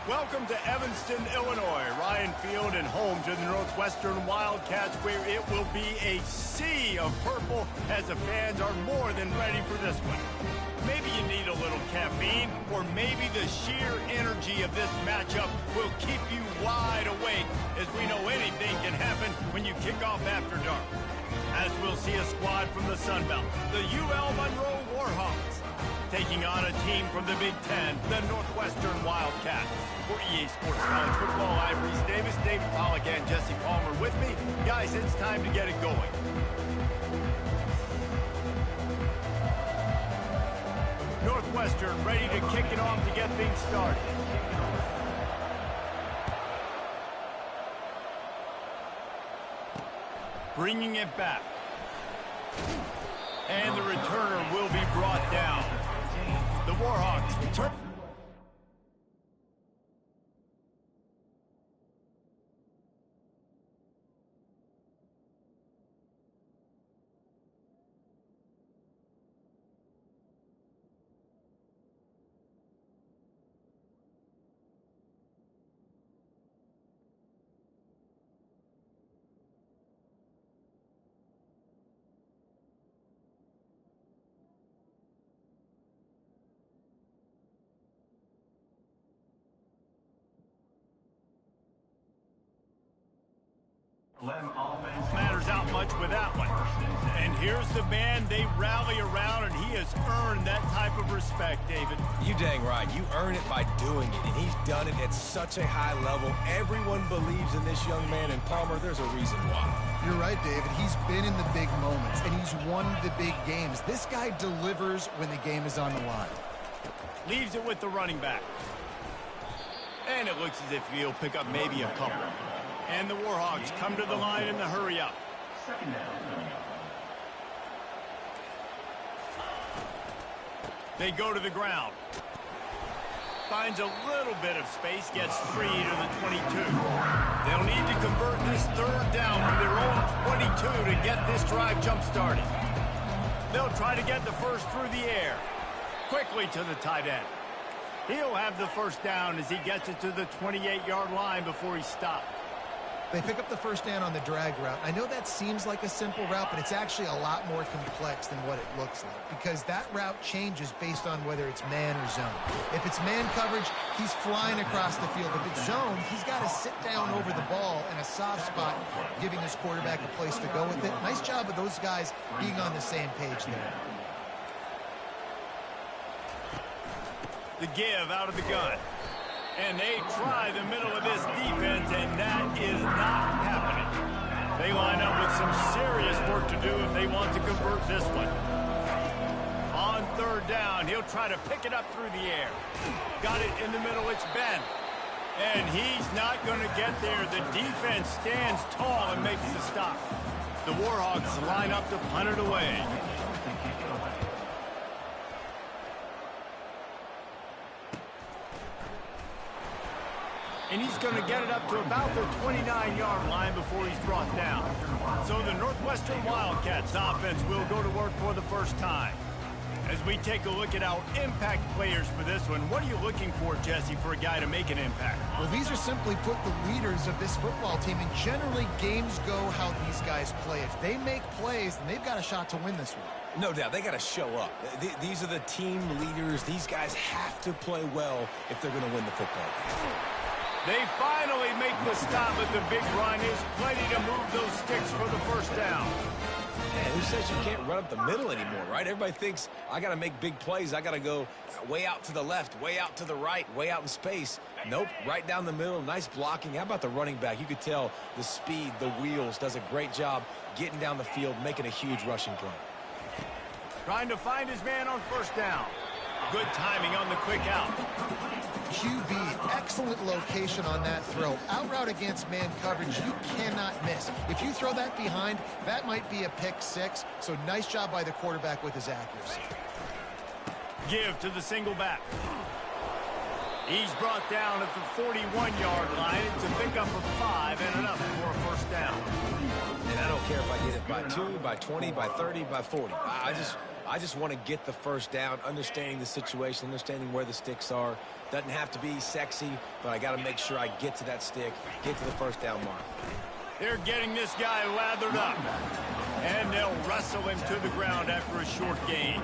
Welcome to Evanston, Illinois. Ryan Field and home to the Northwestern Wildcats, where it will be a sea of purple as the fans are more than ready for this one. Maybe you need a little caffeine, or maybe the sheer energy of this matchup will keep you wide awake, as we know anything can happen when you kick off after dark. As we'll see a squad from the Sun Belt, the UL Monroe Warhawks, taking on a team from the Big Ten, the Northwestern Wildcats. For EA Sports College Football, I'm Reese Davis, David Pollack, and Jesse Palmer with me. Guys, it's time to get it going. Northwestern ready to kick it off to get things started. Bringing it back. And the returner will be brought down. The Warhawks turn. Matters out much with that one. And here's the man they rally around, and he has earned that type of respect, David. You dang right. You earn it by doing it, and he's done it at such a high level. Everyone believes in this young man, and Palmer, there's a reason why. You're right, David. He's been in the big moments, and he's won the big games. This guy delivers when the game is on the line. Leaves it with the running back. And it looks as if he'll pick up maybe a couple. And the Warhawks come to the line in the hurry-up. They go to the ground. Finds a little bit of space, gets 3 to the 22. They'll need to convert this third down from their own 22 to get this drive jump-started. They'll try to get the first through the air. Quickly to the tight end. He'll have the first down as he gets it to the 28-yard line before he stopped. They pick up the first down on the drag route. I know that seems like a simple route, but it's actually a lot more complex than what it looks like, because that route changes based on whether it's man or zone. If it's man coverage, he's flying across the field. If it's zone, he's got to sit down over the ball in a soft spot, giving his quarterback a place to go with it. Nice job of those guys being on the same page there. The give out of the gun. And they try the middle of this defense, and that is not happening. They line up with some serious work to do if they want to convert this one. On third down, he'll try to pick it up through the air. Got it in the middle, it's Ben. And he's not going to get there. The defense stands tall and makes the stop. The Warhawks line up to punt it away. And he's going to get it up to about the 29-yard line before he's brought down. So the Northwestern Wildcats offense will go to work for the first time. As we take a look at our impact players for this one, what are you looking for, Jesse, for a guy to make an impact? Well, these are simply put the leaders of this football team, and generally games go how these guys play. If they make plays, then they've got a shot to win this one. No doubt. They got to show up. These are the team leaders. These guys have to play well if they're going to win the football game. They finally make the stop, but the big run is plenty to move those sticks for the first down. Man, who says you can't run up the middle anymore, right? Everybody thinks, I got to make big plays. I got to go way out to the left, way out to the right, way out in space. Nope, right down the middle, nice blocking. How about the running back? You could tell the speed, the wheels, does a great job getting down the field, making a huge rushing play. Trying to find his man on first down. Good timing on the quick out. QB, excellent location on that throw. Out route against man coverage, you cannot miss. If you throw that behind, that might be a pick six. So nice job by the quarterback with his accuracy. Give to the single back. He's brought down at the 41-yard line. It's a pickup of 5 and enough for a first down. And I don't care if I get it by 2, by 20, by 30, by 40. I just I just want to get the first down, understanding the situation, understanding where the sticks are. Doesn't have to be sexy, but I got to make sure I get to that stick, get to the first down mark. They're getting this guy lathered up. And they'll wrestle him to the ground after a short gain.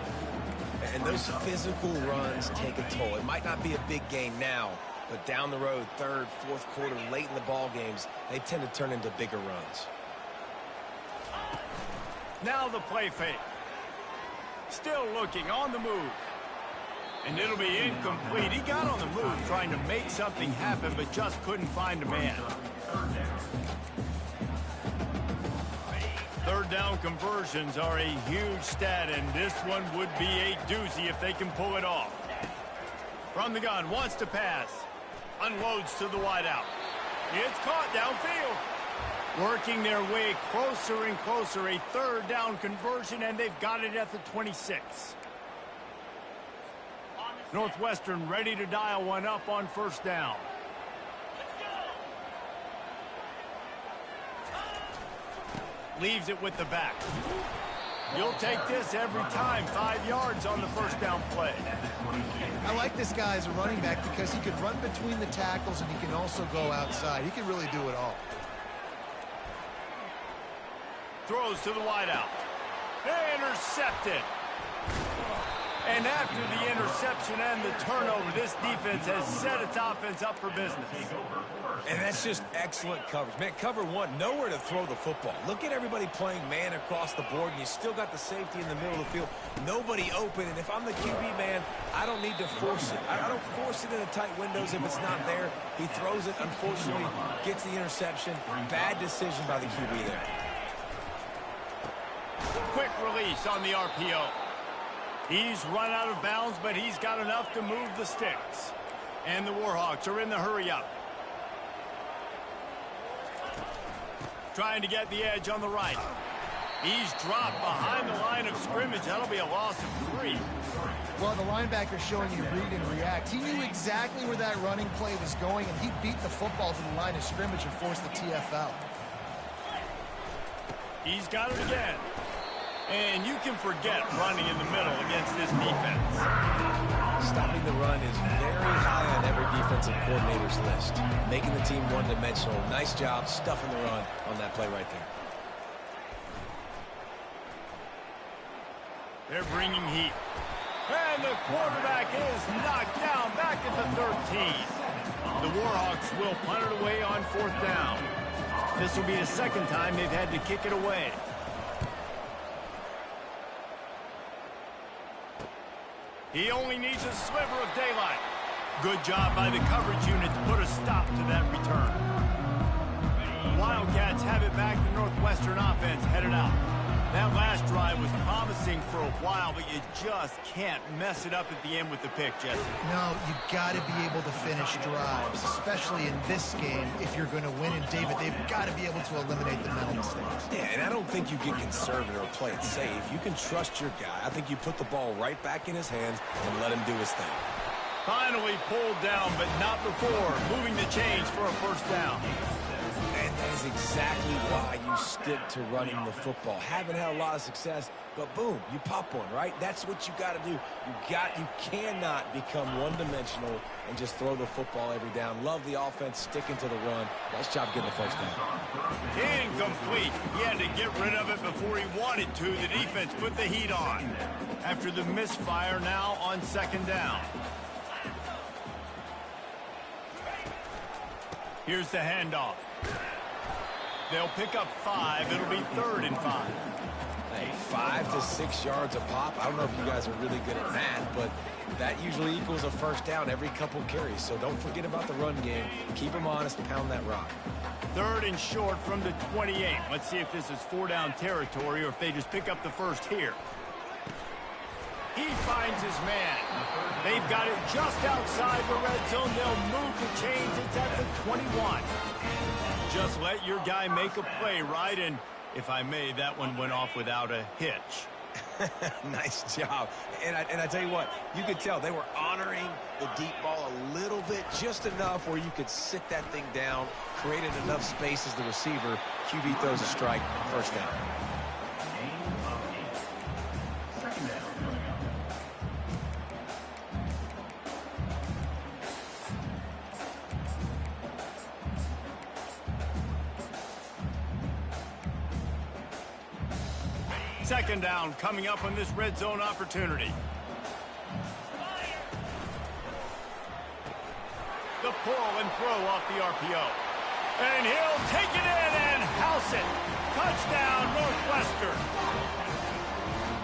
And those physical runs take a toll. It might not be a big gain now, but down the road, third, fourth quarter, late in the ball games, they tend to turn into bigger runs. Now the play fake. Still looking on the move. And it'll be incomplete. He got on the move trying to make something happen, but just couldn't find a man. Third down conversions are a huge stat, and this one would be a doozy if they can pull it off. From the gun, wants to pass. Unloads to the wideout. It's caught downfield. Working their way closer and closer. A third down conversion, and they've got it at the 26. Northwestern ready to dial one up on first down. Leaves it with the back. You'll take this every time. 5 yards on the first down play. I like this guy as a running back because he can run between the tackles and he can also go outside. He can really do it all. Throws to the wideout. Intercepted. And after the interception and the turnover, this defense has set its offense up for business. And that's just excellent coverage. Man, cover one, nowhere to throw the football. Look at everybody playing man across the board, and you still got the safety in the middle of the field. Nobody open, and if I'm the QB, man, I don't need to force it. I don't force it in the tight windows if it's not there. He throws it, unfortunately, gets the interception. Bad decision by the QB there. Quick release on the RPO. He's run out of bounds, but he's got enough to move the sticks. And the Warhawks are in the hurry-up. Trying to get the edge on the right. He's dropped behind the line of scrimmage. That'll be a loss of 3. Well, the linebacker's showing you read and react. He knew exactly where that running play was going, and he beat the football to the line of scrimmage and forced the TFL. He's got it again. And you can forget running in the middle against this defense. Stopping the run is very high on every defensive coordinator's list. Making the team one-dimensional. Nice job stuffing the run on that play right there. They're bringing heat. And the quarterback is knocked down back at the 13. The Warhawks will punt it away on fourth down. This will be the second time they've had to kick it away. He only needs a sliver of daylight. Good job by the coverage unit to put a stop to that return. Wildcats have it back. The Northwestern offense headed out. That last drive was promising for a while, but you just can't mess it up at the end with the pick, Jesse. No, you got to be able to finish drives, especially in this game. If you're going to win, and David, they've got to be able to eliminate the mental mistakes. Yeah, and I don't think you get conservative or play it safe. You can trust your guy. I think you put the ball right back in his hands and let him do his thing. Finally pulled down, but not before moving the chains for a first down. And that is exactly why you stick to running the football. Haven't had a lot of success, but boom, you pop one, right? That's what you got to do. You cannot become one-dimensional and just throw the football every down. Love the offense, sticking to the run. Nice job getting the first down. Incomplete. He had to get rid of it before he wanted to. The defense put the heat on. After the misfire, now on second down. Here's the handoff. They'll pick up 5. It'll be 3rd and 5. Hey, 5 to 6 yards a pop. I don't know if you guys are really good at math, but that usually equals a first down every couple carries. So don't forget about the run game. Keep them honest, pound that rock. 3rd and short from the 28. Let's see if this is 4-down territory or if they just pick up the first here. He finds his man. They've got it just outside the red zone. They'll move the chains. It's at the 21. Just let your guy make a play, right? And if I may, that one went off without a hitch. Nice job. And I tell you what, you could tell they were honoring the deep ball a little bit, just enough where you could sit that thing down, created enough space as the receiver. QB throws a strike, first down. Second down coming up on this red zone opportunity. The pull and throw off the RPO. And he'll take it in and house it. Touchdown, Northwestern.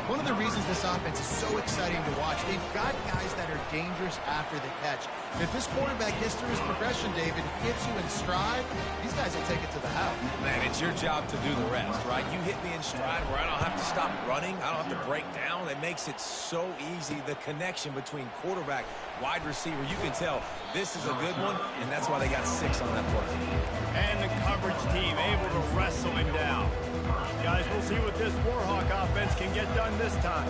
One of the reasons this offense is so exciting to watch, they've got guys that are dangerous after the catch. If this quarterback history's progression, David, hits you in stride, these guys will take it to the house. Man, it's your job to do the rest, right? You hit me in stride where I don't have to stop running. I don't have to break down. It makes it so easy. The connection between quarterback, wide receiver, you can tell this is a good one, and that's why they got 6 on that play. And the coverage team able to wrestle him down. Guys, we'll see what this Warhawk offense can get done this time.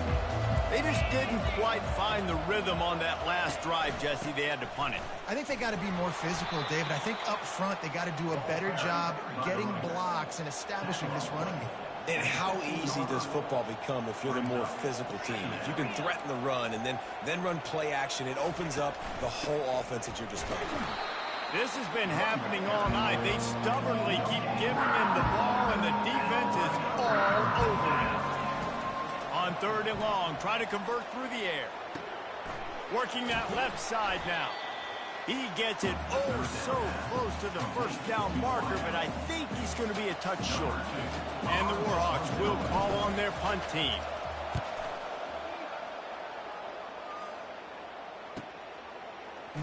They just didn't quite find the rhythm on that last drive, Jesse. They had to punt it. I think they got to be more physical, David. I think up front they got to do a better job getting blocks and establishing this running game. And how easy does football become if you're the more physical team? If you can threaten the run and then run play action, it opens up the whole offense at your disposal. This has been happening all night. They stubbornly keep giving him the ball, and the defense is all over him. On 3rd and long, try to convert through the air. Working that left side now. He gets it so close to the first down marker, but I think he's going to be a touch short. And the Warhawks will call on their punt team.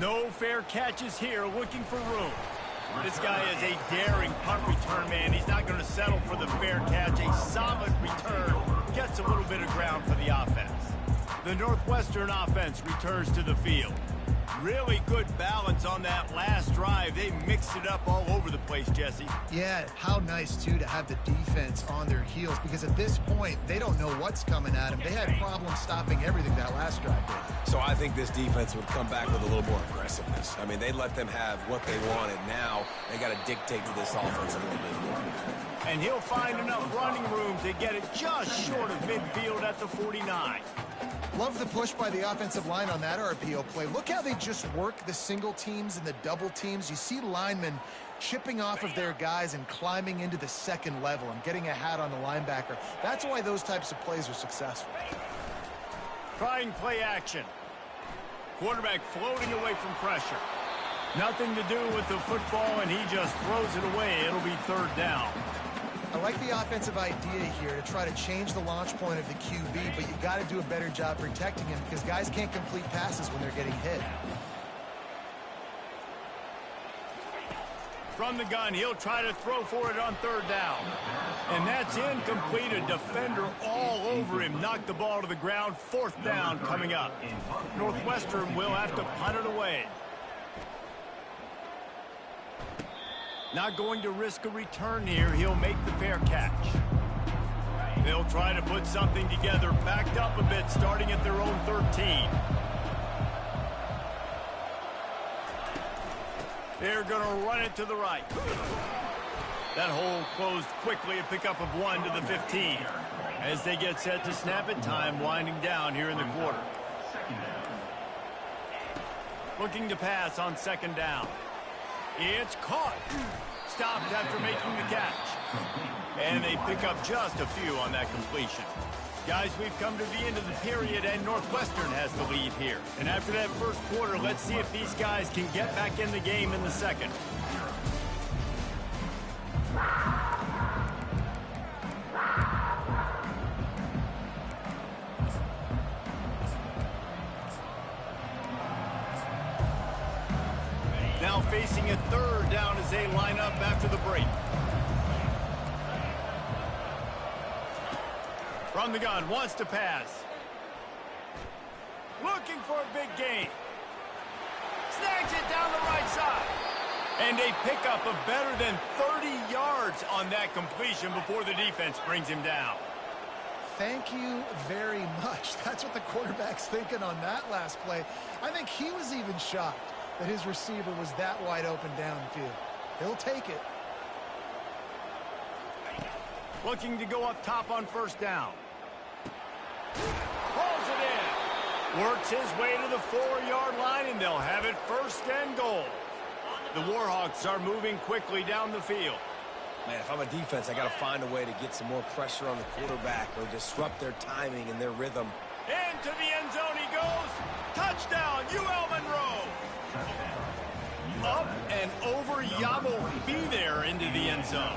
No fair catches here, looking for room. This guy is a daring punt return man. He's not going to settle for the fair catch. A solid return gets a little bit of ground for the offense. The Northwestern offense returns to the field. Really good balance on that last drive. They mixed it up all over the place, Jesse. Yeah, how nice, too, to have the defense on their heels, because at this point, they don't know what's coming at them. They had problems stopping everything that last drive did. So I think this defense would come back with a little more aggressiveness. I mean, they let them have what they wanted. Now they got to dictate to this offense a little bit more. And he'll find enough running room to get it just short of midfield at the 49. Love the push by the offensive line on that RPO play. Look how they just work the single teams and the double teams. You see linemen chipping off of their guys and climbing into the second level and getting a hat on the linebacker. That's why those types of plays are successful. Trying play action. Quarterback floating away from pressure. Nothing to do with the football, and he just throws it away. It'll be 3rd down. I like the offensive idea here to try to change the launch point of the QB, but you got to do a better job protecting him because guys can't complete passes when they're getting hit. From the gun, he'll try to throw for it on 3rd down. And that's incomplete. A defender all over him. Knocked the ball to the ground. 4th down coming up. Northwestern will have to punt it away. Not going to risk a return here. He'll make the fair catch. They'll try to put something together. Backed up a bit, starting at their own 13. They're going to run it to the right. That hole closed quickly. A pickup of 1 to the 15. As they get set to snap it, time winding down here in the quarter. Looking to pass on 2nd down. It's caught. Stopped after making the catch. And they pick up just a few on that completion. Guys, we've come to the end of the period, and Northwestern has the lead here. And after that first quarter, let's see if these guys can get back in the game in the second. Now facing a 3rd down as they line up after the break. From the gun, wants to pass. Looking for a big gain. Snags it down the right side. And a pickup of better than 30 yards on that completion before the defense brings him down. Thank you very much. That's what the quarterback's thinking on that last play. I think he was even shocked that his receiver was that wide open downfield. He'll take it. Looking to go up top on 1st down. Pulls it in. Works his way to the 4-yard line, and they'll have it 1st and goal. The Warhawks are moving quickly down the field. Man, if I'm a defense, I got to find a way to get some more pressure on the quarterback or disrupt their timing and their rhythm. Into the end zone he goes. Touchdown, UL Monroe. Up and over. Yabo be there into the end zone.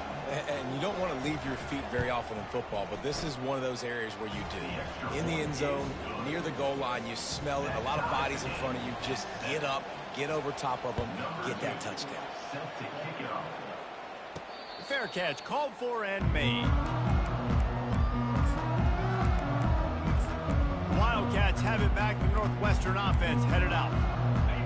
And you don't want to leave your feet very often in football, but this is one of those areas where you do. In the end zone, near the goal line, you smell it. A lot of bodies in front of you. Just get up, get over top of them, get that touchdown. Fair catch called for and made. Wildcats have it back. The Northwestern offense headed out.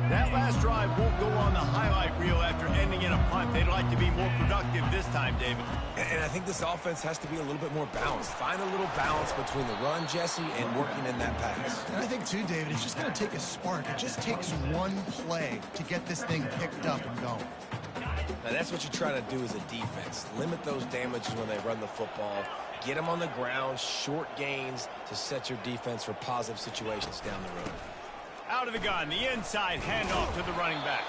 That last drive won't go on the highlight reel after ending in a punt. They'd like to be more productive this time, David. And I think this offense has to be a little bit more balanced. Find a little balance between the run, Jesse, and working in that pass. And I think, too, David, it's just going to take a spark. It just takes one play to get this thing picked up and going. Now, that's what you're trying to do as a defense. Limit those damages when they run the football. Get them on the ground, short gains to set your defense for positive situations down the road. Out of the gun, the inside handoff to the running back.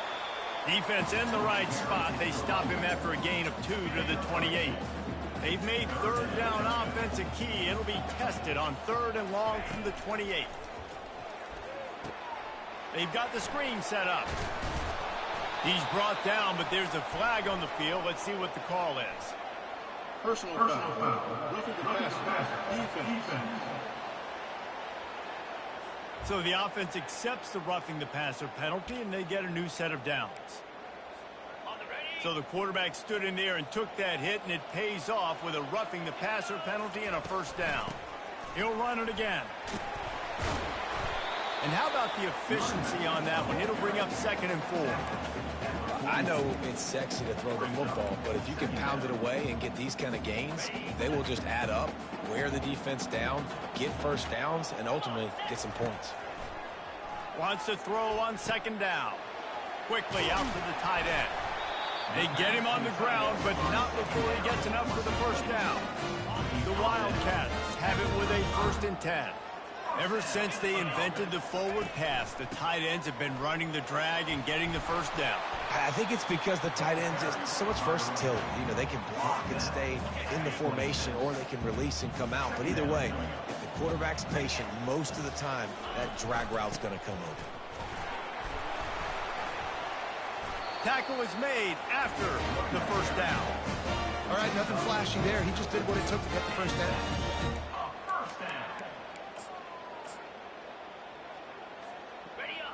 Defense in the right spot. They stop him after a gain of 2 to the 28. They've made third down offense a key. It'll be tested on 3rd and long from the 28. They've got the screen set up. He's brought down, but there's a flag on the field. Let's see what the call is. Personal foul. Roughing the passer. Defense. So the offense accepts the roughing the passer penalty, and they get a new set of downs. So the quarterback stood in there and took that hit, and it pays off with a roughing the passer penalty and a first down. He'll run it again. And how about the efficiency on that one? It'll bring up 2nd and 4. I know it's sexy to throw the football, but if you can pound it away and get these kind of gains, they will just add up, wear the defense down, get first downs, and ultimately get some points. Wants to throw on 2nd down. Quickly out to the tight end. They get him on the ground, but not before he gets enough for the first down. The Wildcats have it with a 1st and 10. Ever since they invented the forward pass, the tight ends have been running the drag and getting the first down. I think it's because the tight ends is so much versatility. You know, they can block and stay in the formation, or they can release and come out. But either way, if the quarterback's patient, most of the time, that drag route's going to come open. Tackle is made after the first down. All right, nothing flashy there. He just did what it took to get the first down.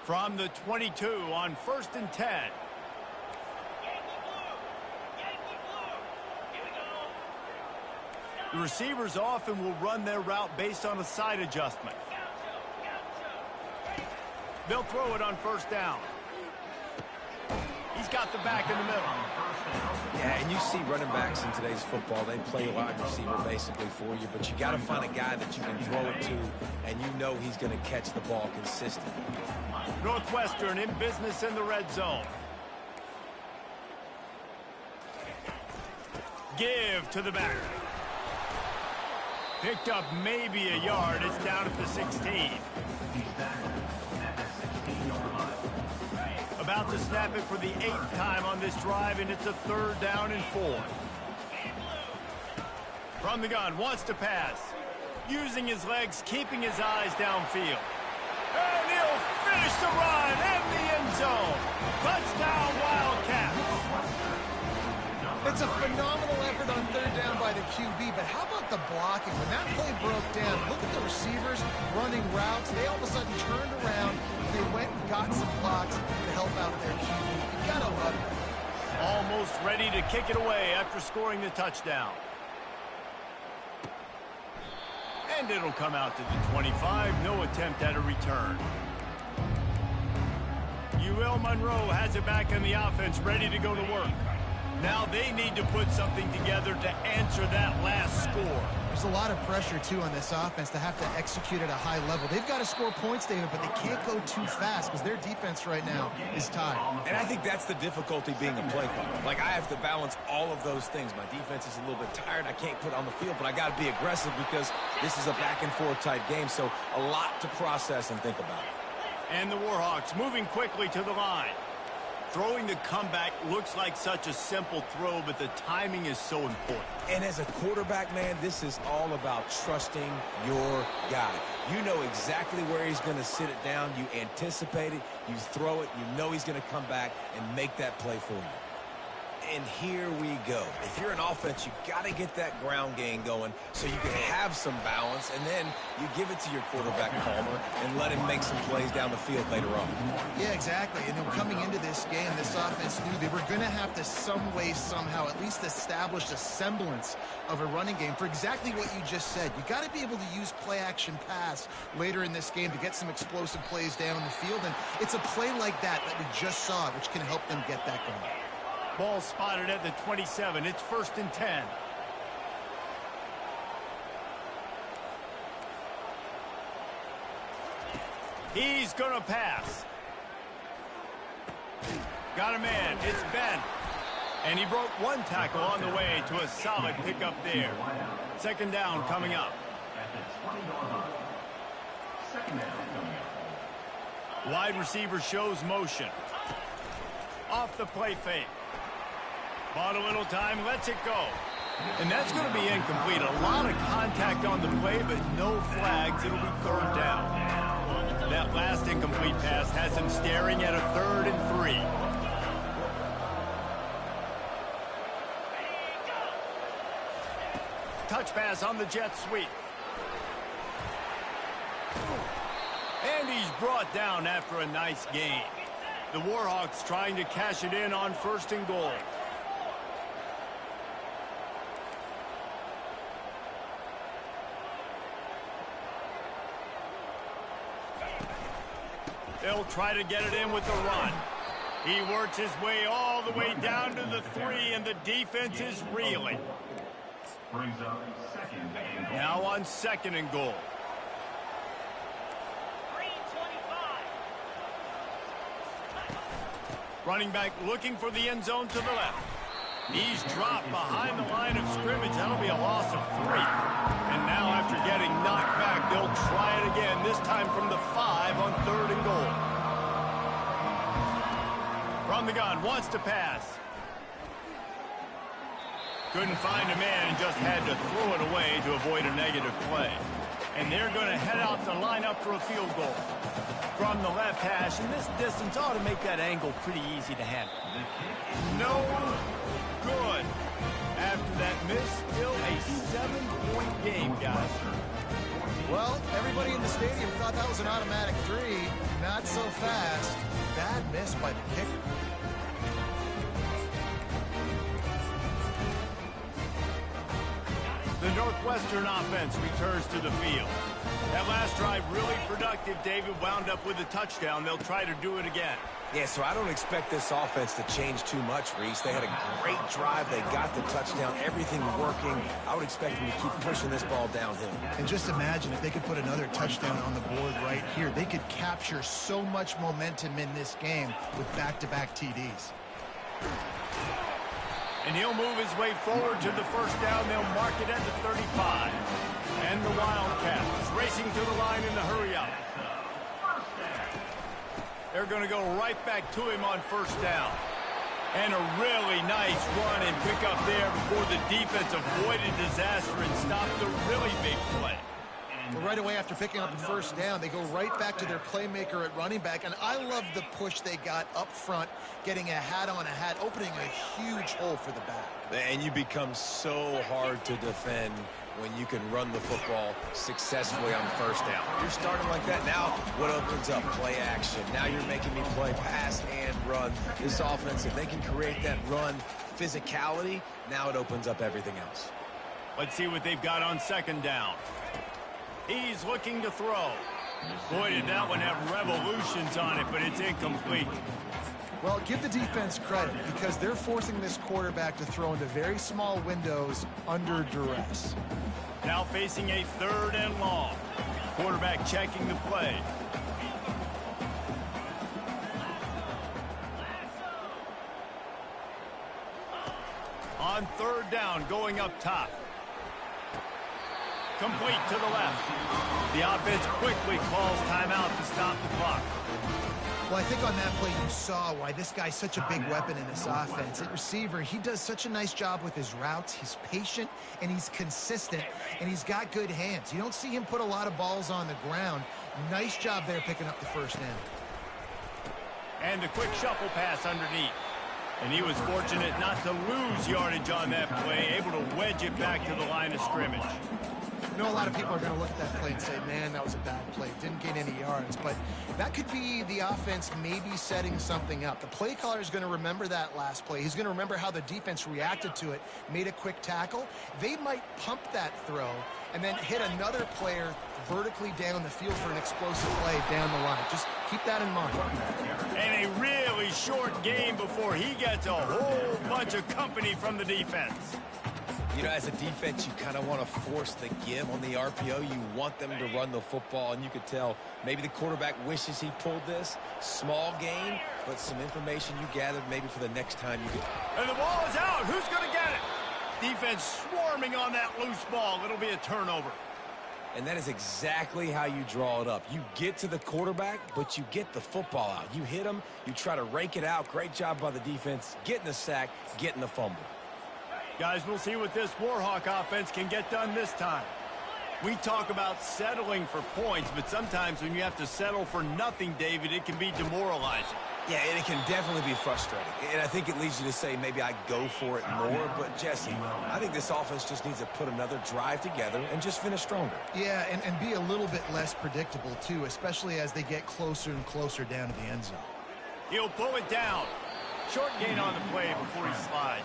From the 22 on 1st and 10. The receivers often will run their route based on a side adjustment. They'll throw it on 1st down. He's got the back in the middle. Yeah, and you see running backs in today's football, they play wide receiver basically for you, but you got to find a guy that you can throw it to, and you know he's going to catch the ball consistently. Northwestern in business in the red zone. Give to the back. Picked up maybe a yard. It's down at the 16. About to snap it for the 8th time on this drive, and it's a 3rd down and 4. From the gun, wants to pass. Using his legs, keeping his eyes downfield. And he'll finish the run in the end zone. Touchdown, Wildcats. It's a phenomenal effort on 3rd down by the QB, but how about the blocking? When that play broke down, look at the receivers running routes. They all of a sudden turned around. They went and got some blocks to help out their QB. You gotta love it. Almost ready to kick it away after scoring the touchdown. And it'll come out to the 25. No attempt at a return. UL Monroe has it back in the offense, ready to go to work. Now they need to put something together to answer that last score. There's a lot of pressure, too, on this offense to have to execute at a high level. They've got to score points, David, but they can't go too fast because their defense right now is tired. And I think that's the difficulty being a play caller. Like, I have to balance all of those things. My defense is a little bit tired. I can't put on the field, but I got to be aggressive because this is a back-and-forth type game, so a lot to process and think about. And the Warhawks moving quickly to the line. Throwing the comeback looks like such a simple throw, but the timing is so important. And as a quarterback, man, this is all about trusting your guy. You know exactly where he's going to sit it down. You anticipate it. You throw it. You know he's going to come back and make that play for you. And here we go. If you're an offense, you got to get that ground game going so you can have some balance, and then you give it to your quarterback, Palmer, and let him make some plays down the field later on. Yeah, exactly. And then coming into this game, this offense knew they were going to have to some way, somehow, at least establish a semblance of a running game for exactly what you just said. You got to be able to use play-action pass later in this game to get some explosive plays down the field, and it's a play like that we just saw, which can help them get that going. Ball spotted at the 27. It's 1st and 10. He's going to pass. Got a man. It's Ben. And he broke one tackle on the way to a solid pickup there. 2nd down coming up. Wide receiver shows motion. Off the play fake. Bought a little time, lets it go. And that's going to be incomplete. A lot of contact on the play, but no flags. It'll be 3rd down. That last incomplete pass has him staring at a 3rd and 3. Touch pass on the jet sweep. And he's brought down after a nice gain. The Warhawks trying to cash it in on 1st and goal. They'll try to get it in with the run. He works his way all the way down to the 3, and the defense is reeling. Now on 2nd and goal. Running back looking for the end zone to the left. He's dropped behind the line of scrimmage. That'll be a loss of 3. And now after getting knocked back, they'll try it again, this time from the 5 on 3rd and goal. From the gun, wants to pass. Couldn't find a man and just had to throw it away to avoid a negative play. And they're going to head out to line up for a field goal. From the left hash, and this distance ought to make that angle pretty easy to handle. No good. After that miss, still a 7-point game, guys. Well, everybody in the stadium thought that was an automatic 3. Not so fast. Bad miss by the kicker. The Northwestern offense returns to the field. That last drive really productive. David wound up with a touchdown. They'll try to do it again. Yeah, so I don't expect this offense to change too much, Reese. They had a great drive. They got the touchdown. Everything working. I would expect them to keep pushing this ball downhill. And just imagine if they could put another touchdown on the board right here. They could capture so much momentum in this game with back-to-back TDs. And he'll move his way forward to the 1st down. They'll mark it at the 35. And the Wildcats racing to the line in the hurry-up. They're going to go right back to him on 1st down. And a really nice run and pick up there before the defense avoided disaster and stopped a really big play. Well, right away after picking up the 1st down, they go right back to their playmaker at running back. And I love the push they got up front, getting a hat on a hat, opening a huge hole for the back. And you become so hard to defend when you can run the football successfully on 1st down. You're starting like that. Now what opens up? Play action. Now you're making me play pass and run. This offense, if they can create that run physicality, now it opens up everything else. Let's see what they've got on 2nd down. He's looking to throw. Boy, did that one have revolutions on it, but it's incomplete. Well, give the defense credit because they're forcing this quarterback to throw into very small windows under duress. Now facing a 3rd and long. Quarterback checking the play. On 3rd down, going up top. Complete to the left. The offense quickly calls timeout to stop the clock. Well, I think on that play you saw why this guy's such a big weapon in this offense. At receiver, he does such a nice job with his routes. He's patient, and he's consistent, and he's got good hands. You don't see him put a lot of balls on the ground. Nice job there picking up the first down. And the quick shuffle pass underneath. And he was fortunate not to lose yardage on that play, able to wedge it back to the line of scrimmage. I know a lot of people are going to look at that play and say, man, that was a bad play. Didn't gain any yards. But that could be the offense maybe setting something up. The play caller is going to remember that last play. He's going to remember how the defense reacted to it, made a quick tackle. They might pump that throw and then hit another player vertically down the field for an explosive play down the line. Just keep that in mind. And a really short game before he gets a whole bunch of company from the defense. You know, as a defense, you kind of want to force the give on the RPO. You want them to run the football, and you could tell maybe the quarterback wishes he pulled this. Small gain, but some information you gathered maybe for the next time you get. And the ball is out. Who's going to get it? Defense swarming on that loose ball. It'll be a turnover. And that is exactly how you draw it up. You get to the quarterback, but you get the football out. You hit him, you try to rake it out. Great job by the defense, getting the sack, getting the fumble. Guys, we'll see what this Warhawk offense can get done this time. We talk about settling for points, but sometimes when you have to settle for nothing, David, it can be demoralizing. Yeah, and it can definitely be frustrating. And I think it leads you to say maybe I go for it more. But, Jesse, I think this offense just needs to put another drive together and just finish stronger. Yeah, and be a little bit less predictable, too, especially as they get closer and closer down to the end zone. He'll pull it down. Short gain on the play before he slides.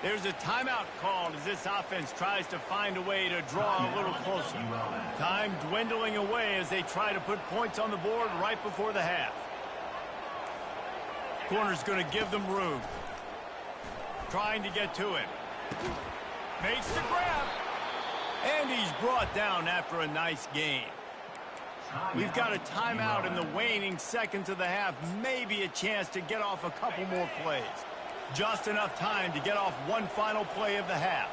There's a timeout called as this offense tries to find a way to draw a little closer. Time dwindling away as they try to put points on the board right before the half. Corner's going to give them room. Trying to get to him. Makes the grab. And he's brought down after a nice gain. We've got a timeout in the waning seconds of the half. Maybe a chance to get off a couple more plays. Just enough time to get off one final play of the half.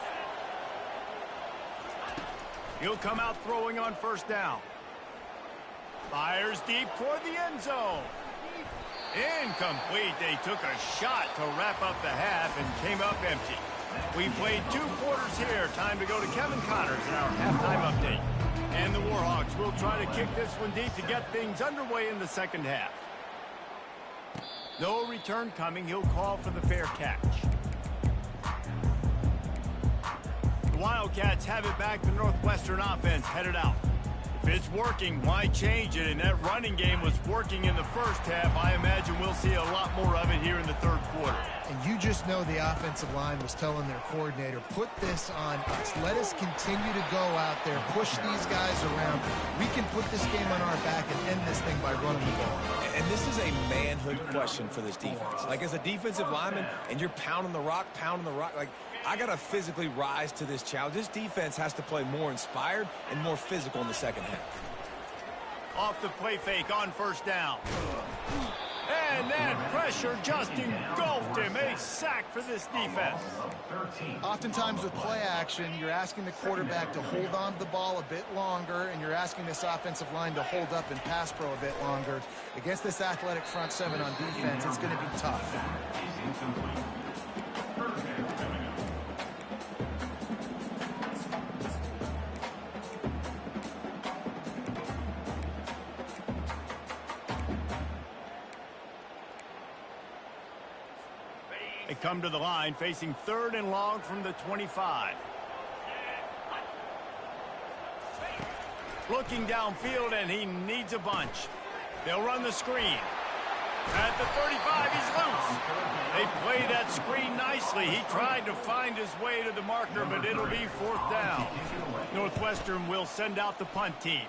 He'll come out throwing on first down. Fires deep toward the end zone. Incomplete. They took a shot to wrap up the half and came up empty. We played 2 quarters here. Time to go to Kevin Connors in our halftime update. And the Warhawks will try to kick this one deep to get things underway in the second half. No return coming. He'll call for the fair catch. The Wildcats have it back. The Northwestern offense headed out. If it's working, why change it? And that running game was working in the first half. I imagine we'll see a lot more of it here in the third quarter. And you just know the offensive line was telling their coordinator, put this on us. Let us continue to go out there, push these guys around. We can put this game on our back and end this thing by running the ball. And this is a manhood question for this defense. Like, as a defensive lineman, and you're pounding the rock, like, I got to physically rise to this challenge. This defense has to play more inspired and more physical in the second half. Off the play fake on first down. And that pressure just engulfed him. A sack for this defense. Oftentimes with play action, you're asking the quarterback to hold on to the ball a bit longer, and you're asking this offensive line to hold up and pass pro a bit longer. Against this athletic front seven on defense, it's going to be tough. They come to the line facing 3rd and long from the 25. Looking downfield, and he needs a bunch. They'll run the screen. At the 35, he's loose. They play that screen nicely. He tried to find his way to the marker, but it'll be 4th down. Northwestern will send out the punt team.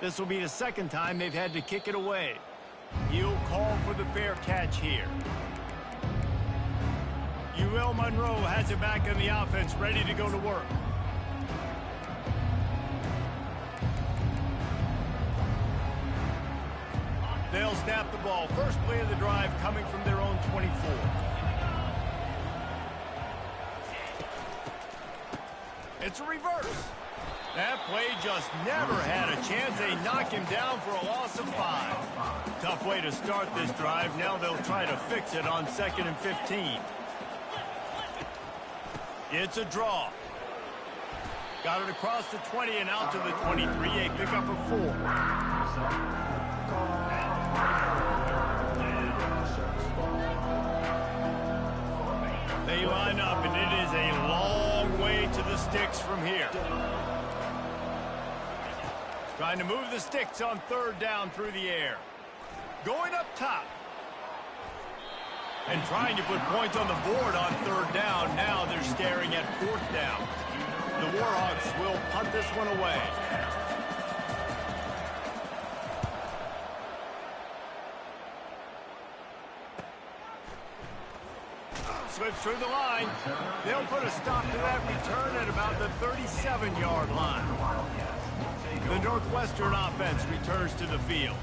This will be the second time they've had to kick it away. He'll call for the fair catch here. Monroe has it back in the offense, ready to go to work. They'll snap the ball. First play of the drive coming from their own 24. It's a reverse. That play just never had a chance. They knock him down for a loss of 5. Tough way to start this drive. Now they'll try to fix it on 2nd and 15. It's a draw. Got it across the 20 and out to the 23. A pickup of 4. They line up, and it is a long way to the sticks from here. Trying to move the sticks on 3rd down through the air. Going up top. And trying to put points on the board on 3rd down. Now they're staring at 4th down. The Warhawks will punt this one away. Slips through the line. They'll put a stop to that return at about the 37-yard line. The Northwestern offense returns to the field.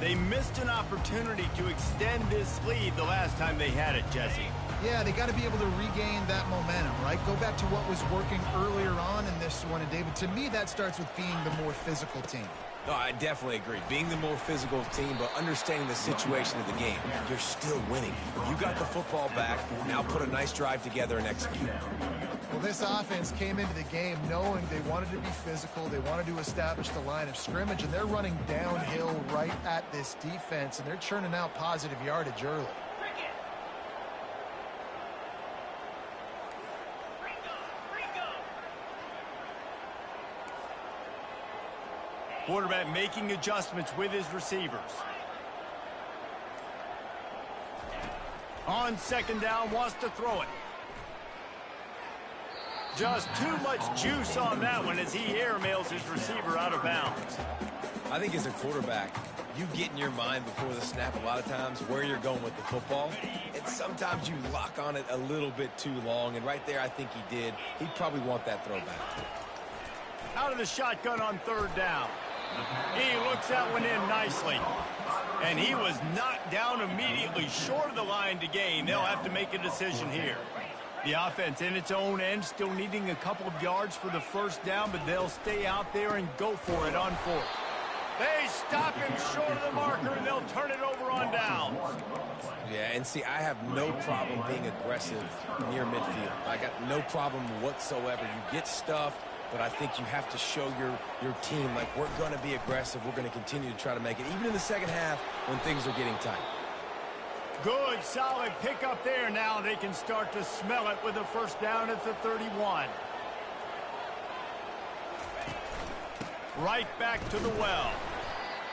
They missed an opportunity to extend this lead the last time they had it, Jesse. Yeah, they got to be able to regain that momentum, right? Go back to what was working earlier on in this one. And, David, to me, that starts with being the more physical team. No, I definitely agree. Being the more physical team, but understanding the situation of the game. You're still winning. You got the football back. Now put a nice drive together and execute. Well, this offense came into the game knowing they wanted to be physical. They wanted to establish the line of scrimmage, and they're running downhill right at this defense, and they're churning out positive yardage early. Quarterback making adjustments with his receivers. On 2nd down, wants to throw it. Just too much juice on that one as he airmails his receiver out of bounds. I think as a quarterback, you get in your mind before the snap a lot of times where you're going with the football. And sometimes you lock on it a little bit too long. And right there, I think he did. He'd probably want that throw back. Out of the shotgun on 3rd down. He looks that one in nicely. And he was knocked down immediately short of the line to gain. They'll have to make a decision here. The offense in its own end still needing a couple of yards for the 1st down, but they'll stay out there and go for it on 4th. They stop him short of the marker, and they'll turn it over on downs. Yeah, and see, I have no problem being aggressive near midfield. I got no problem whatsoever. You get stuffed, but I think you have to show your team, like, we're going to be aggressive. We're going to continue to try to make it, even in the 2nd half when things are getting tight. Good, solid pickup there. Now they can start to smell it with a 1st down at the 31. Right back to the well.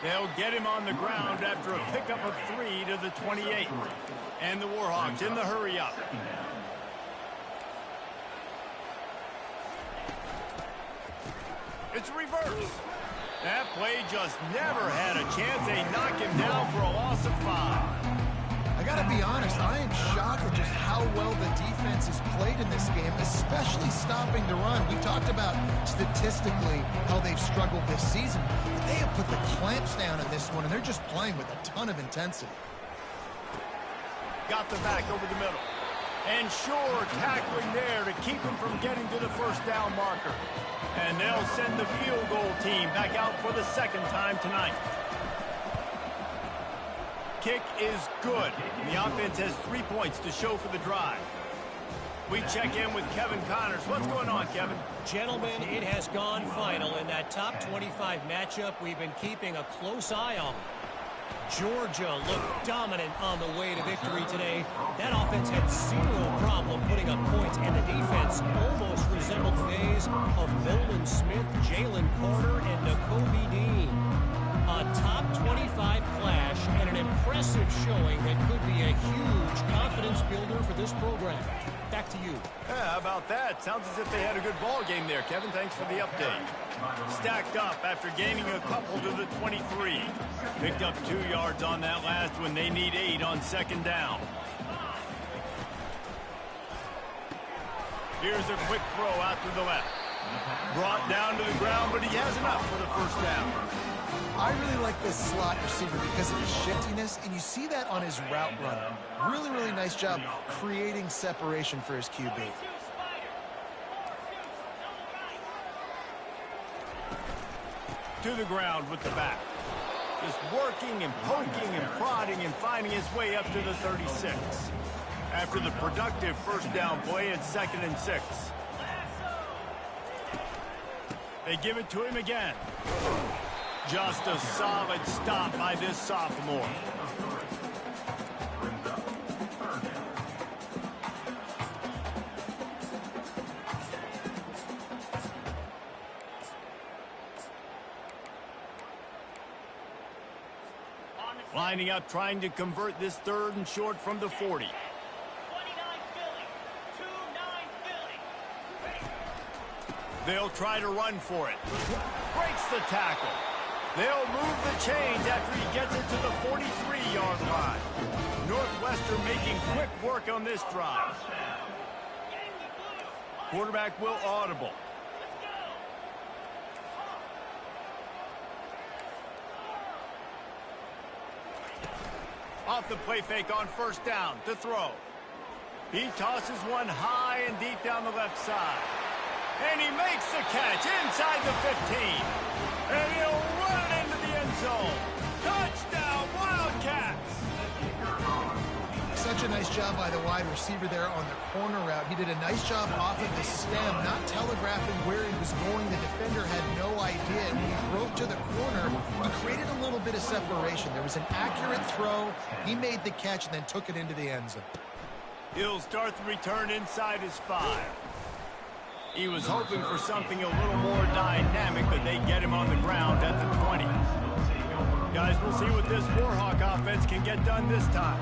They'll get him on the ground after a pickup of 3 to the 28. And the Warhawks in the hurry up. It's reverse. That play just never had a chance. They knock him down for a loss of 5. I got to be honest, I am shocked at just how well the defense has played in this game, especially stopping the run. We talked about statistically how they've struggled this season, but they have put the clamps down in this one, and they're just playing with a ton of intensity. Got the back over the middle. And sure, tackling there to keep him from getting to the 1st down marker. And they'll send the field goal team back out for the 2nd time tonight. Kick is good. The offense has 3 points to show for the drive. We check in with Kevin Connors. What's going on, Kevin? Gentlemen, it has gone final in that top 25 matchup we've been keeping a close eye on. Georgia looked dominant on the way to victory today. That offense had zero problem putting up points, and the defense almost resembled the days of Nolan Smith, Jalen Carter, and Nakobe Dean. A top 25 clash and an impressive showing that could be a huge confidence builder for this program. Back to you. Yeah, how about that? Sounds as if they had a good ball game there, Kevin. Thanks for the update. Stacked up after gaining a couple to the 23. Picked up 2 yards on that last one. They need 8 on 2nd down. Here's a quick throw out to the left. Brought down to the ground, but he has enough for the 1st down. I really like this slot receiver because of his shiftiness, and you see that on his route running. Really, really nice job creating separation for his QB. to the ground with the back. Just working and poking and prodding and finding his way up to the 36. After the productive first down play, it's 2nd and 6. They give it to him again. Just a solid stop by this sophomore. Lining up, trying to convert this 3rd and short from the 40. They'll try to run for it. Breaks the tackle. They'll move the chains after he gets it to the 43-yard line. Northwestern making quick work on this drive. Quarterback will audible. Off the play fake on first down to throw. He tosses one high and deep down the left side. And he makes the catch inside the 15. And he'll run it into the end zone. Touchdown, Wildcats! Such a nice job by the wide receiver there on the corner route. He did a nice job off of the stem, not telegraphing where he was going. The defender had no idea. And when he broke to the corner, he created a little bit of separation. There was an accurate throw. He made the catch and then took it into the end zone. He'll start the return inside his 5. He was hoping for something a little more dynamic, but they get him on the ground at the 20. Guys, we'll see what this Warhawk offense can get done this time.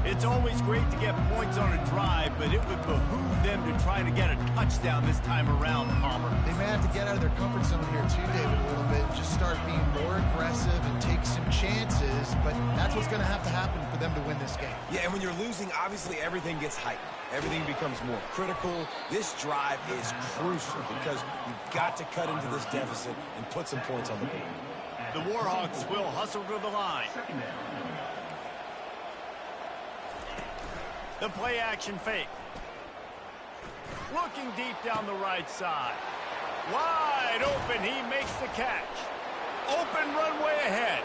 It's always great to get points on a drive, but it would behoove them to try to get a touchdown this time around, Palmer. They may have to get out of their comfort zone here too, David, a little bit. Just start being more aggressive and take some chances, but that's what's going to have to happen for them to win this game. Yeah, and when you're losing, obviously everything gets heightened. Everything becomes more critical. This drive is crucial because you've got to cut into this deficit and put some points on the board. The Warhawks will hustle to the line. The play action fake. Looking deep down the right side. Wide open, he makes the catch. Open runway ahead.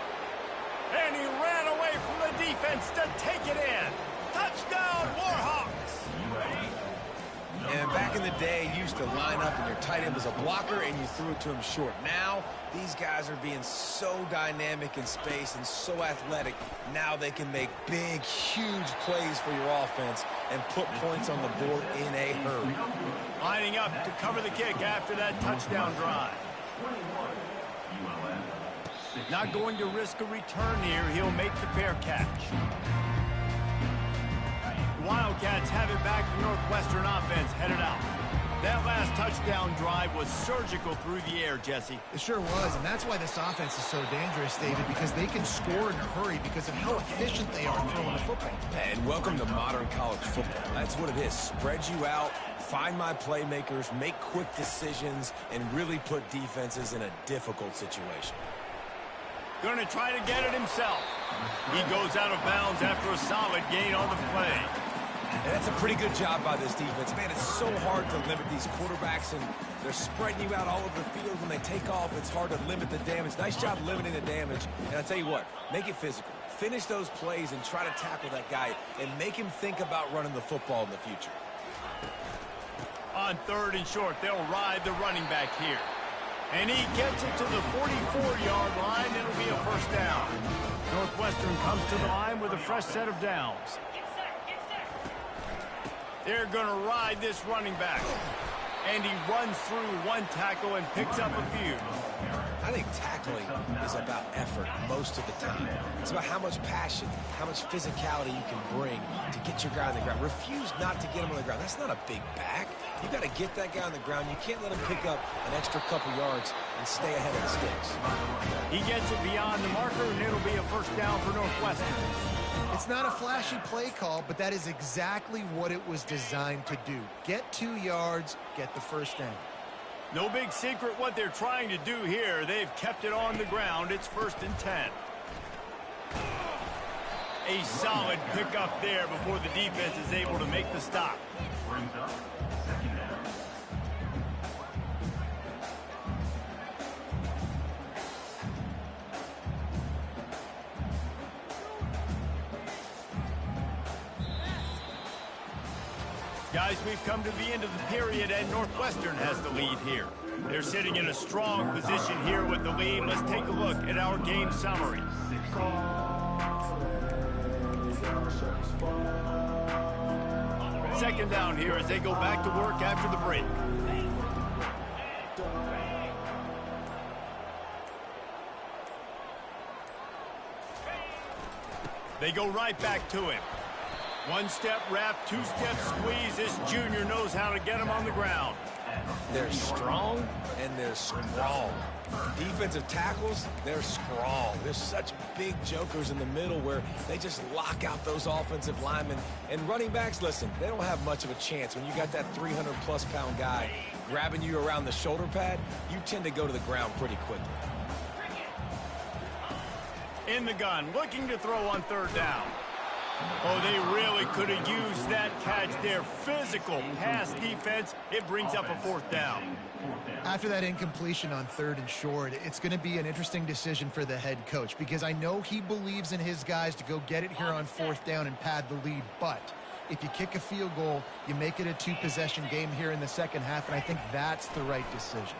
And he ran away from the defense to take it in. Touchdown, Warhawks! And back in the day, you used to line up and your tight end was a blocker and you threw it to him short. Now, these guys are being so dynamic in space and so athletic. Now they can make big, huge plays for your offense and put points on the board in a hurry. Lining up to cover the kick after that touchdown drive. Not going to risk a return here. He'll make the fair catch. Wildcats have it back. The Northwestern offense headed out. That last touchdown drive was surgical through the air, Jesse. It sure was, and that's why this offense is so dangerous, David, because they can score in a hurry because of how efficient they are throwing the football. And welcome to modern college football. That's what it is. Spread you out, find my playmakers, make quick decisions, and really put defenses in a difficult situation. Going to try to get it himself. He goes out of bounds after a solid gain on the play. And that's a pretty good job by this defense. Man, it's so hard to limit these quarterbacks, and they're spreading you out all over the field. When they take off, it's hard to limit the damage. Nice job limiting the damage. And I tell you what, make it physical. Finish those plays and try to tackle that guy and make him think about running the football in the future. On 3rd and short, they'll ride the running back here. And he gets it to the 44-yard line. It'll be a first down. Northwestern comes to the line with a fresh set of downs. They're going to ride this running back. And he runs through one tackle and picks up a few. I think tackling is about effort most of the time. It's about how much passion, how much physicality you can bring to get your guy on the ground. Refuse not to get him on the ground. That's not a big back. You've got to get that guy on the ground. You can't let him pick up an extra couple yards and stay ahead of the sticks. He gets it beyond the marker, and it'll be a first down for Northwestern. It's not a flashy play call, but that is exactly what it was designed to do. Get 2 yards, get the first down. No big secret what they're trying to do here. They've kept it on the ground. It's 1st and 10. A solid pickup there before the defense is able to make the stop. Guys, we've come to the end of the period, and Northwestern has the lead here. They're sitting in a strong position here with the lead. Let's take a look at our game summary. Second down here as they go back to work after the break. They go right back to him. One-step wrap, two-step squeeze. This junior knows how to get him on the ground. They're strong and they're strong. Defensive tackles, they're strong. There's such big jokers in the middle where they just lock out those offensive linemen. And running backs, listen, they don't have much of a chance. When you got that 300-plus pound guy grabbing you around the shoulder pad, you tend to go to the ground pretty quickly. In the gun, looking to throw on third down. Oh, they really could have used that catch there. Physical pass defense. It brings up a fourth down. After that incompletion on third and short, it's going to be an interesting decision for the head coach because I know he believes in his guys to go get it here on fourth down and pad the lead. But if you kick a field goal, you make it a two-possession game here in the second half, and I think that's the right decision.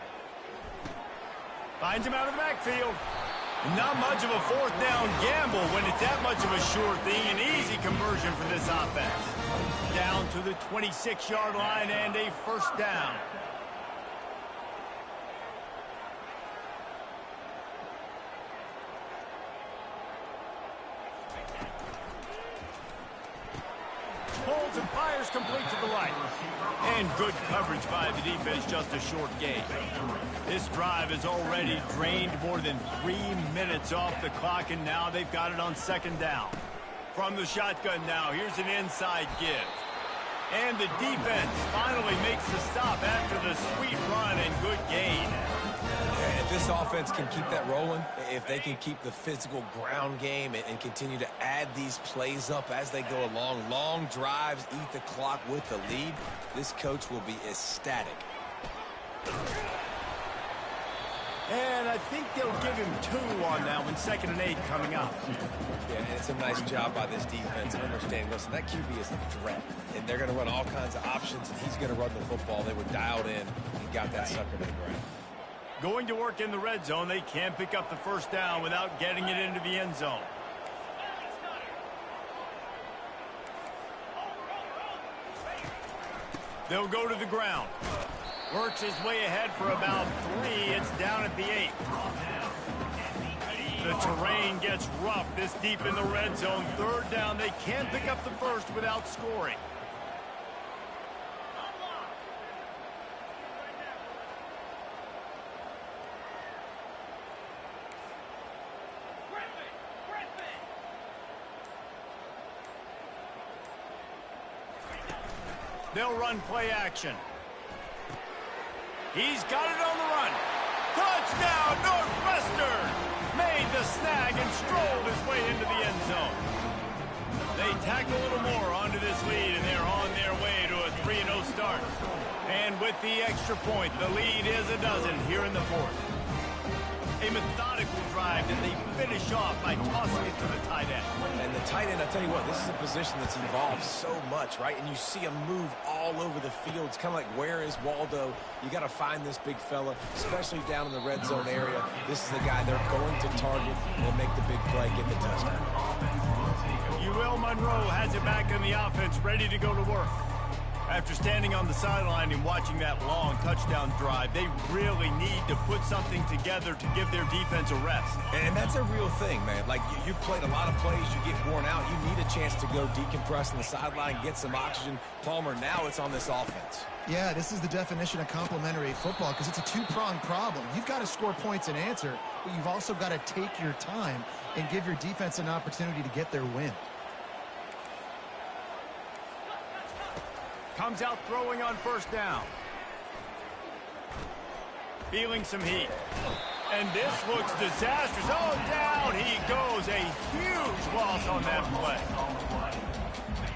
Finds him out of the backfield. Not much of a fourth down gamble when it's that much of a sure thing. An easy conversion for this offense. Down to the 26-yard line and a first down. Holds and fires complete to the right. And good coverage by the defense, just a short gain. This drive has already drained more than 3 minutes off the clock, and now they've got it on second down. From the shotgun now, here's an inside give. And the defense finally makes the stop after the sweet run and good gain. Yeah, if this offense can keep that rolling, if they can keep the physical ground game and continue to add these plays up as they go along, long drives, eat the clock with the lead, this coach will be ecstatic. And I think they'll give him 2 on that one, 2nd and 8 coming up. Yeah, and it's a nice job by this defense of understanding, listen, that QB is a threat, and they're going to run all kinds of options, and he's going to run the football. They were dialed in and got that sucker to the ground. Going to work in the red zone, they can't pick up the first down without getting it into the end zone. They'll go to the ground. Works his way ahead for about 3. It's down at the 8. The terrain gets rough this deep in the red zone. Third down, they can't pick up the first without scoring. They'll run play action. He's got it on the run. Touchdown, Northwestern! Made the snag and strolled his way into the end zone. They tack a little more onto this lead, and they're on their way to a 3-0 start. And with the extra point, the lead is a dozen here in the fourth. A methodical drive that they finish off by tossing it to the tight end. And the tight end, I tell you what, this is a position that's evolved so much, right? And you see him move all over the field. It's kind of like, where is Waldo? You got to find this big fella, especially down in the red zone area. This is the guy they're going to target and make the big play, get the touchdown. Monroe has it back in the offense, ready to go to work. After standing on the sideline and watching that long touchdown drive, they really need to put something together to give their defense a rest. And that's a real thing, man. Like, you've played a lot of plays, you get worn out, you need a chance to go decompress on the sideline, get some oxygen. Palmer, now it's on this offense. Yeah, this is the definition of complementary football because it's a two-pronged problem. You've got to score points and answer, but you've also got to take your time and give your defense an opportunity to get their win. Comes out throwing on first down. Feeling some heat. And this looks disastrous. Oh, down he goes. A huge loss on that play.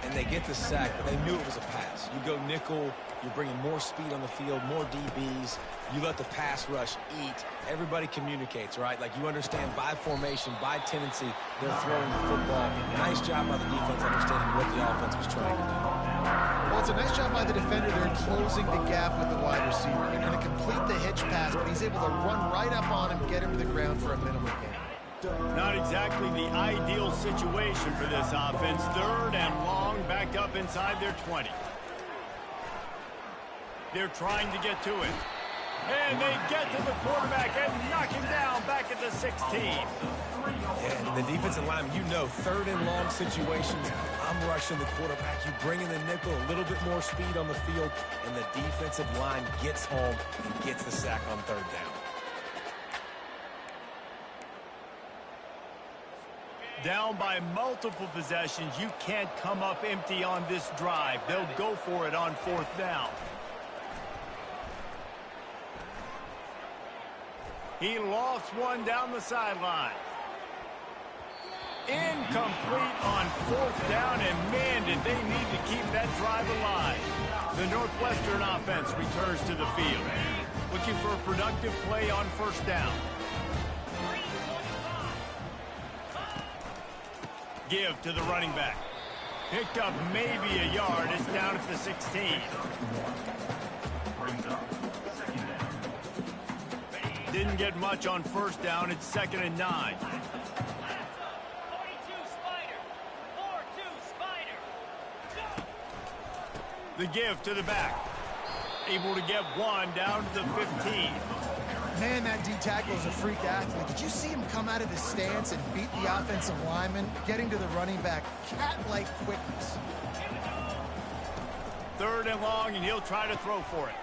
And they get the sack, but they knew it was a pass. You go nickel, you're bringing more speed on the field, more DBs. You let the pass rush eat. Everybody communicates, right? Like, you understand by formation, by tendency, they're throwing the football. Nice job by the defense understanding what the offense was trying to do. Well, it's a nice job by the defender. They're closing the gap with the wide receiver. They're going to complete the hitch pass, but he's able to run right up on him, get him to the ground for a minimal gain. Not exactly the ideal situation for this offense. 3rd and long, back up inside their 20. They're trying to get to it. And they get to the quarterback and knock him down back at the 16. And the defensive lineman, you know, 3rd and long situations, I'm rushing the quarterback. You bring in the nickel, a little bit more speed on the field, and the defensive line gets home and gets the sack on 3rd down. Down by multiple possessions, you can't come up empty on this drive. They'll go for it on 4th down. He lost one down the sideline. Incomplete on 4th down, and man, did they need to keep that drive alive. The Northwestern offense returns to the field, looking for a productive play on 1st down. Give to the running back. Picked up maybe a yard. It's down at the 16. Didn't get much on 1st down. It's 2nd and 9. The give to the back. Able to get one down to the 15. Man, that D-tackle is a freak athlete. Did you see him come out of the stance and beat the offensive lineman, getting to the running back? Cat-like quickness. 3rd and long, and he'll try to throw for it.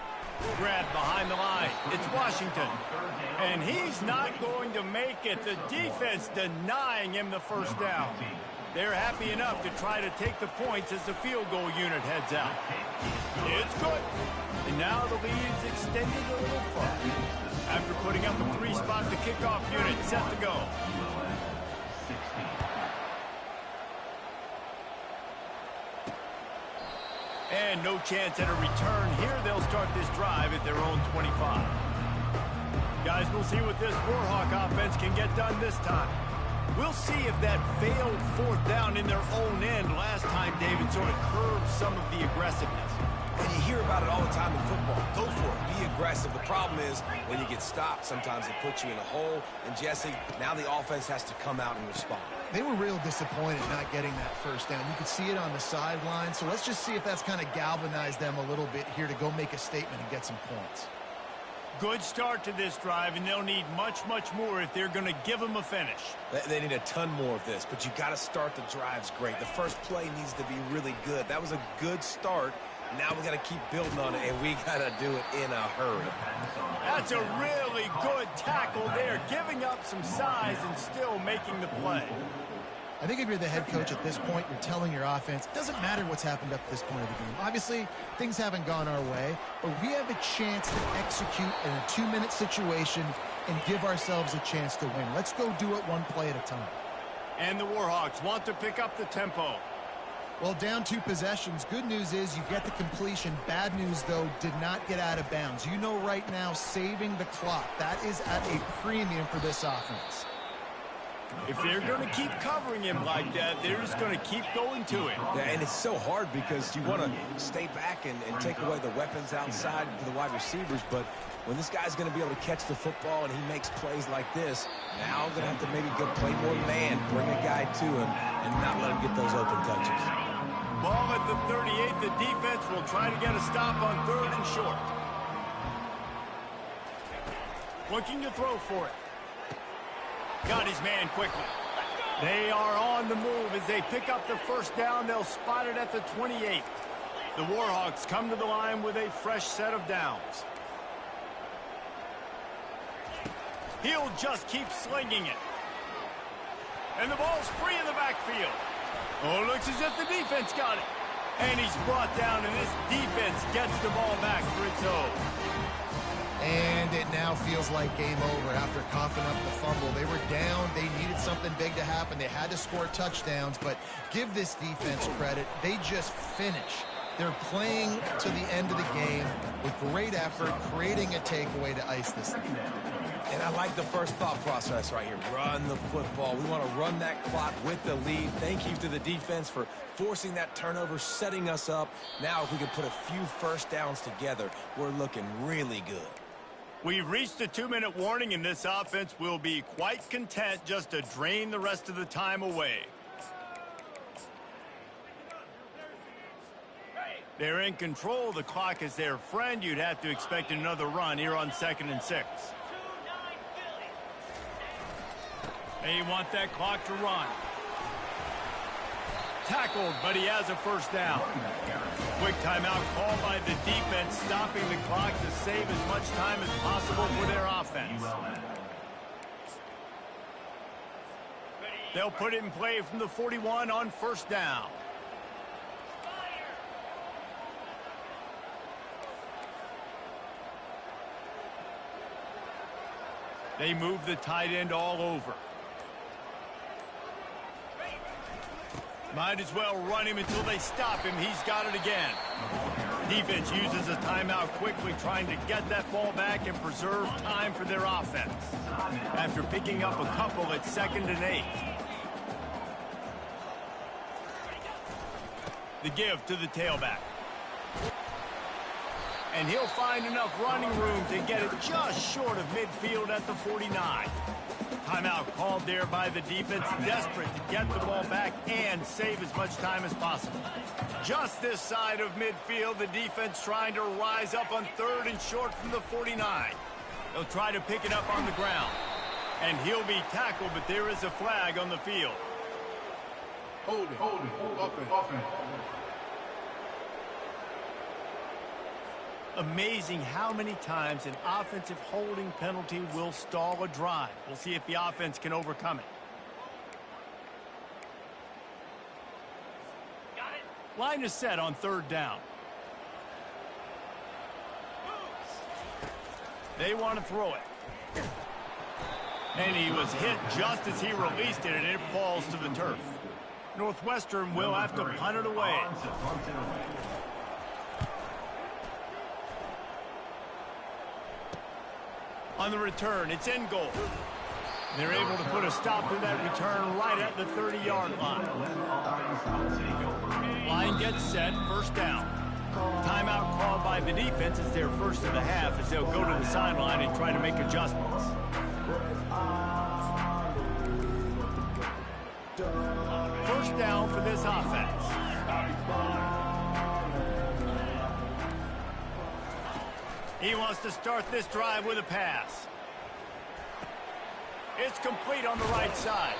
Grabbed behind the line. It's Washington. And he's not going to make it. The defense denying him the 1st down. They're happy enough to try to take the points as the field goal unit heads out. It's good. And now the lead is extended a little further. After putting up a 3-spot, the kickoff unit set to go. And no chance at a return here. They'll start this drive at their own 25. Guys, we'll see what this Warhawk offense can get done this time. We'll see if that failed 4th down in their own end last time, David, sort of curbed some of the aggressiveness. And you hear about it all the time in football. Go for it. Be aggressive. The problem is when you get stopped, sometimes it puts you in a hole. And, Jesse, now the offense has to come out and respond. They were real disappointed not getting that 1st down. You could see it on the sideline. So let's just see if that's kind of galvanized them a little bit here to go make a statement and get some points. Good start to this drive, and they'll need much, much more if they're going to give them a finish. They need a ton more of this, but you got to start the drives great. The first play needs to be really good. That was a good start. Now we got to keep building on it, and we got to do it in a hurry. That's a really good tackle there, giving up some size and still making the play. I think if you're the head coach at this point, you're telling your offense, it doesn't matter what's happened up to this point of the game. Obviously, things haven't gone our way, but we have a chance to execute in a 2-minute situation and give ourselves a chance to win. Let's go do it one play at a time. And the Warhawks want to pick up the tempo. Well, down 2 possessions. Good news is you get the completion. Bad news, though, did not get out of bounds. You know right now, saving the clock. That is at a premium for this offense. If they're going to keep covering him like that, they're just going to keep going to it. Yeah, and it's so hard because you want to stay back and take away the weapons outside for the wide receivers, but when this guy's going to be able to catch the football and he makes plays like this, now I'm going to have to maybe go play more man, bring a guy to him, and not let him get those open touches. Ball at the 38. The defense will try to get a stop on 3rd and short. Looking to throw for it. Got his man quickly. They are on the move as they pick up the 1st down. They'll spot it at the 28. The Warhawks come to the line with a fresh set of downs. He'll just keep slinging it. And the ball's free in the backfield. Oh, looks as if the defense got it. And he's brought down, and this defense gets the ball back for its own. And it now feels like game over after coughing up the fumble. They were down. They needed something big to happen. They had to score touchdowns, but give this defense credit. They just finish They're playing to the end of the game with great effort, creating a takeaway to ice this thing. And I like the first thought process right here. Run the football. We want to run that clock with the lead. Thank you to the defense for forcing that turnover, setting us up. Now, if we can put a few first downs together, we're looking really good. We've reached a 2-minute warning, and this offense will be quite content just to drain the rest of the time away. They're in control. The clock is their friend. You'd have to expect another run here on 2nd and 6. They want that clock to run. Tackled, but he has a first down. Quick timeout called by the defense, stopping the clock to save as much time as possible for their offense. They'll put it in play from the 41 on first down. They move the tight end all over. Might as well run him until they stop him. He's got it again. Defense uses a timeout quickly, trying to get that ball back and preserve time for their offense. After picking up a couple at 2nd and 8. The give to the tailback. And he'll find enough running room to get it just short of midfield at the 49. Timeout called there by the defense, desperate to get the ball back and save as much time as possible. Just this side of midfield, the defense trying to rise up on 3rd and short from the 49. They'll try to pick it up on the ground. And he'll be tackled, but there is a flag on the field. Hold it. Offense. Amazing how many times an offensive holding penalty will stall a drive. We'll see if the offense can overcome it. Got it. Line is set on 3rd down. They want to throw it. And he was hit just as he released it, and it falls to the turf. Northwestern will have to punt it away. On the return, it's in goal. They're able to put a stop to that return right at the 30-yard line. Line gets set, first down. Timeout called by the defense. It's their first of the half as they'll go to the sideline and try to make adjustments. First down for this offense. He wants to start this drive with a pass. It's complete on the right side.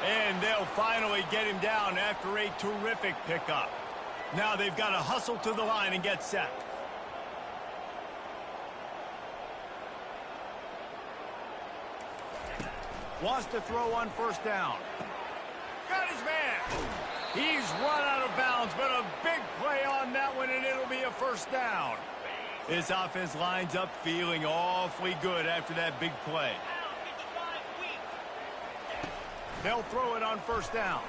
And they'll finally get him down after a terrific pickup. Now they've got to hustle to the line and get set. Wants to throw on first down. Got his man. He's run out of bounds, but a big play on that one, and it'll be a first down. This offense lines up feeling awfully good after that big play. They'll throw it on first down.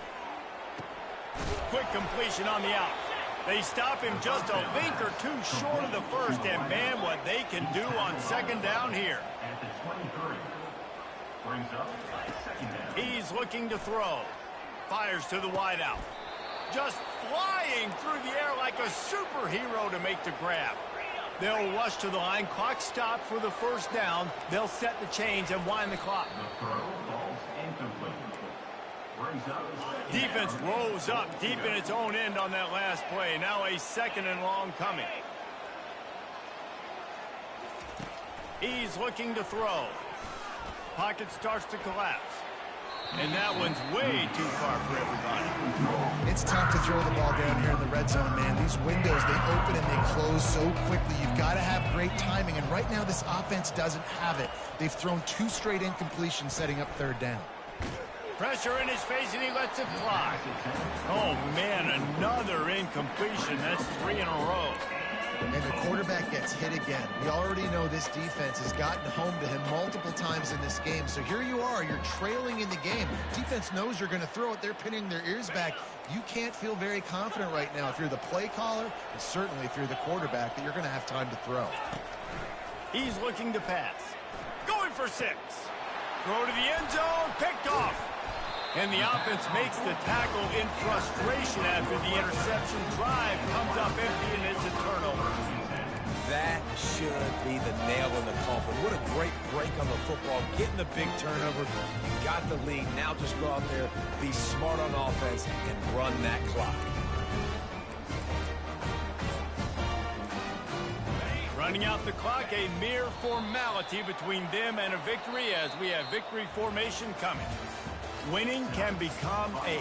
Quick completion on the out. They stop him just a link or two short of the first, and man, what they can do on 2nd down here. He's looking to throw. Fires to the wideout. Just flying through the air like a superhero to make the grab. They'll rush to the line. Clock stopped for the first down. They'll set the chains and wind the clock. Defense rose up deep in its own end on that last play. Now a 2nd and long coming. He's looking to throw. Pocket starts to collapse. And that one's way too far for everybody. It's tough to throw the ball down here in the red zone, man. These windows, they open and they close so quickly. You've got to have great timing, and right now this offense doesn't have it. They've thrown 2 straight incompletions setting up 3rd down. Pressure in his face, and he lets it fly. Oh, man, another incompletion. That's 3 in a row. And the quarterback gets hit again. We already know this defense has gotten home to him multiple times in this game. So here you are, you're trailing in the game. Defense knows you're going to throw it. They're pinning their ears back. You can't feel very confident right now if you're the play caller, and certainly if you're the quarterback, that you're going to have time to throw. He's looking to pass. Going for 6. Throw to the end zone, picked off. And the offense makes the tackle in frustration after the interception. Drive comes up empty, and it's a turnover. That should be the nail in the coffin. What a great break on the football. Getting the big turnover. You got the lead. Now just go out there, be smart on offense, and run that clock. Running out the clock, a mere formality between them and a victory as we have victory formation coming. Winning can become a